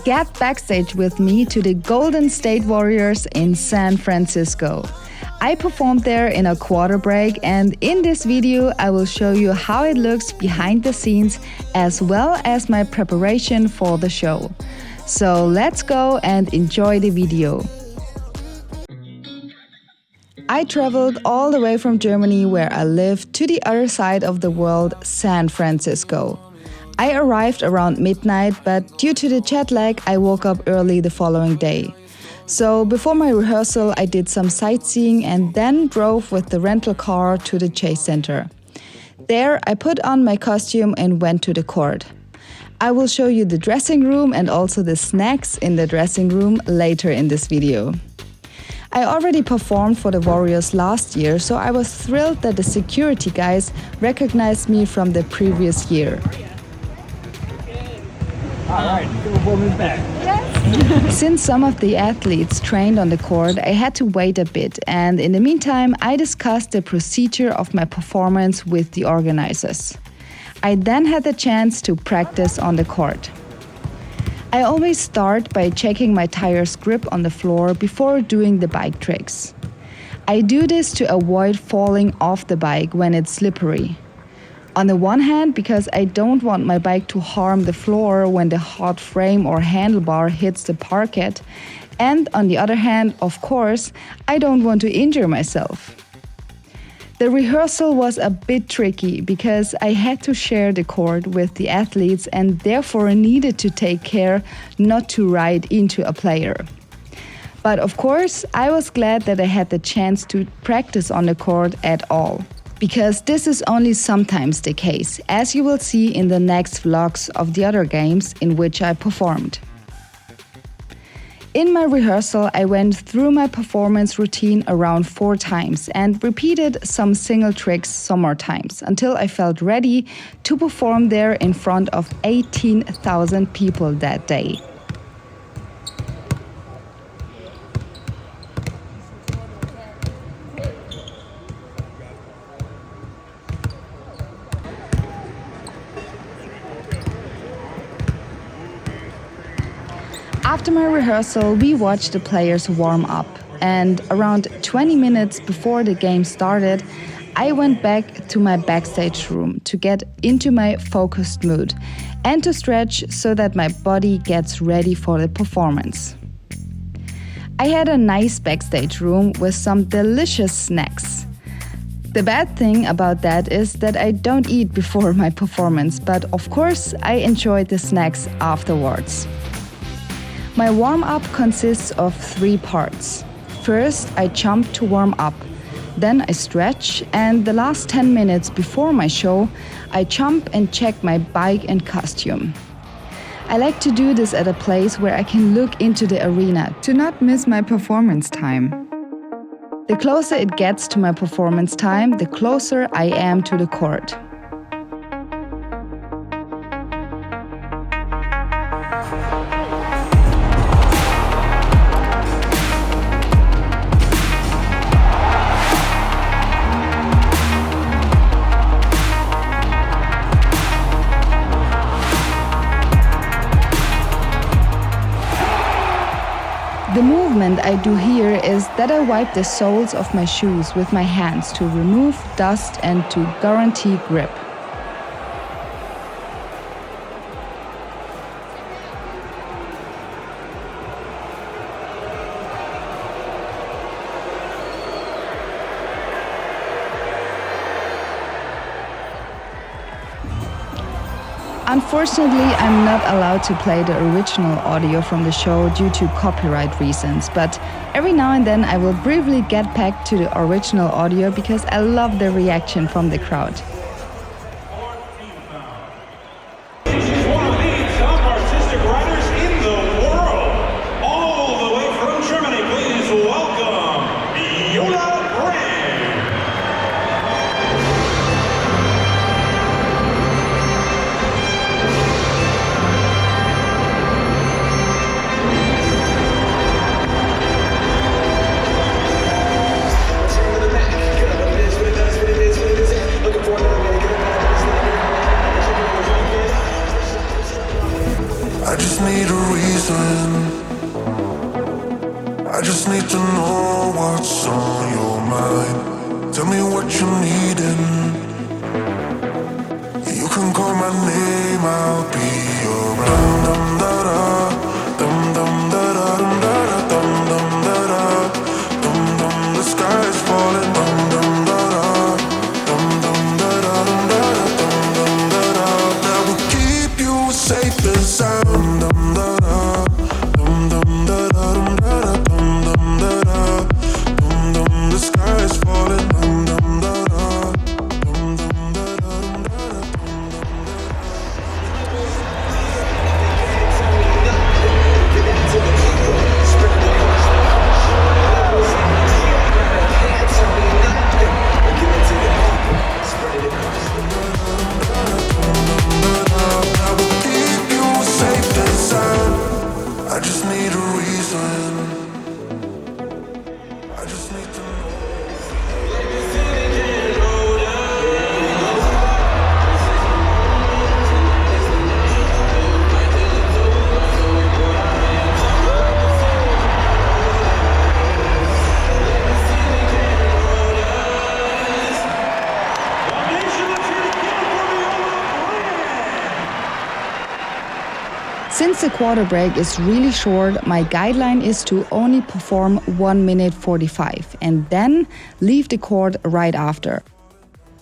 Get backstage with me to the Golden State Warriors in San Francisco. I performed there in a quarter break, and in this video I will show you how it looks behind the scenes as well as my preparation for the show. So let's go and enjoy the video. I traveled all the way from Germany, where I live, to the other side of the world, San Francisco. I arrived around midnight, but due to the jet lag, I woke up early the following day. So before my rehearsal, I did some sightseeing and then drove with the rental car to the Chase Center. There, I put on my costume and went to the court. I will show you the dressing room and also the snacks in the dressing room later in this video. I already performed for the Warriors last year, so I was thrilled that the security guys recognized me from the previous year. Alright, woman's back. Yes. Since some of the athletes trained on the court, I had to wait a bit, and in the meantime, I discussed the procedure of my performance with the organizers. I then had the chance to practice on the court. I always start by checking my tire's grip on the floor before doing the bike tricks. I do this to avoid falling off the bike when it's slippery. On the one hand, because I don't want my bike to harm the floor when the hot frame or handlebar hits the parquet, and on the other hand, of course, I don't want to injure myself. The rehearsal was a bit tricky because I had to share the court with the athletes and therefore needed to take care not to ride into a player. But of course, I was glad that I had the chance to practice on the court at all, because this is only sometimes the case, as you will see in the next vlogs of the other games in which I performed. In my rehearsal, I went through my performance routine around 4 times and repeated some single tricks some more times until I felt ready to perform there in front of 18,000 people that day. After my rehearsal, we watched the players warm up, and around 20 minutes before the game started, I went back to my backstage room to get into my focused mood and to stretch so that my body gets ready for the performance. I had a nice backstage room with some delicious snacks. The bad thing about that is that I don't eat before my performance, but of course I enjoyed the snacks afterwards. My warm-up consists of 3 parts. First, I jump to warm up, then I stretch, and the last 10 minutes before my show, I jump and check my bike and costume. I like to do this at a place where I can look into the arena to not miss my performance time. The closer it gets to my performance time, the closer I am to the court. The movement I do here is that I wipe the soles of my shoes with my hands to remove dust and to guarantee grip. Unfortunately, I'm not allowed to play the original audio from the show due to copyright reasons, but every now and then I will briefly get back to the original audio because I love the reaction from the crowd. She's one of the top artistic writers in the world. All the way from Germany, please welcome Violalovescycling. Looking for reason. I just need to know what's on your mind. Tell me what you're needing. You can call my name, I'll be around. Dum da da, dum dum da da, dum da da, dum dum da da, dum dum. The sky is falling, dum dum da da, dum dum da da, dum da da, dum dum da da. That will keep you safe and sound. Dum da da, dum dum da da, dum da da, dum dum da da, dum dum. The sky is falling, dum dum da da, dum dum da da, dum da da. I just need a reason. I just need to know. Since the quarter break is really short, my guideline is to only perform 1 minute 45 and then leave the court right after.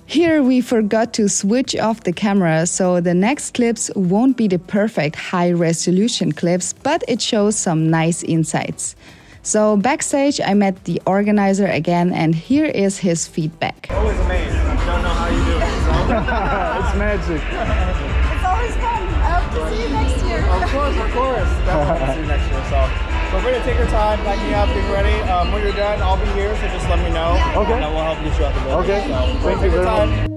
Here we forgot to switch off the camera, so the next clips won't be the perfect high-resolution clips, but it shows some nice insights. So backstage I met the organizer again and here is his feedback. Always amazed. Don't know how you do it. So. It's magic. It's always fun. I hope to see you next year. Of course. Definitely see you next year. So we're going to take our time, backing up, getting ready. When you're done, I'll be here, so just let me know. Yeah. And then we'll help get you out the building. Okay. So Thank take you your very time. much.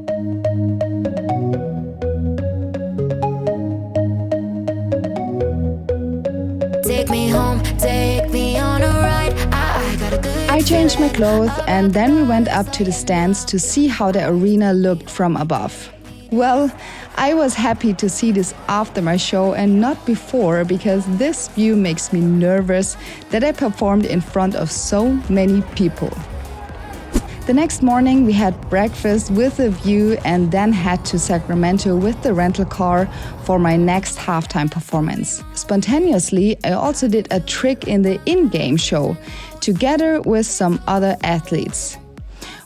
Take me home, take me on a ride. I got a good I changed my clothes and then we went up to the stands to see how the arena looked from above. Well, I was happy to see this after my show and not before, because this view makes me nervous that I performed in front of so many people. The next morning we had breakfast with a view and then head to Sacramento with the rental car for my next halftime performance. Spontaneously, I also did a trick in the in-game show, together with some other athletes.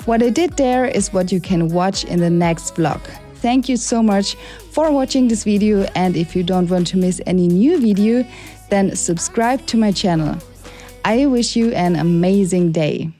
What I did there is what you can watch in the next vlog. Thank you so much for watching this video, and if you don't want to miss any new video, then subscribe to my channel. I wish you an amazing day.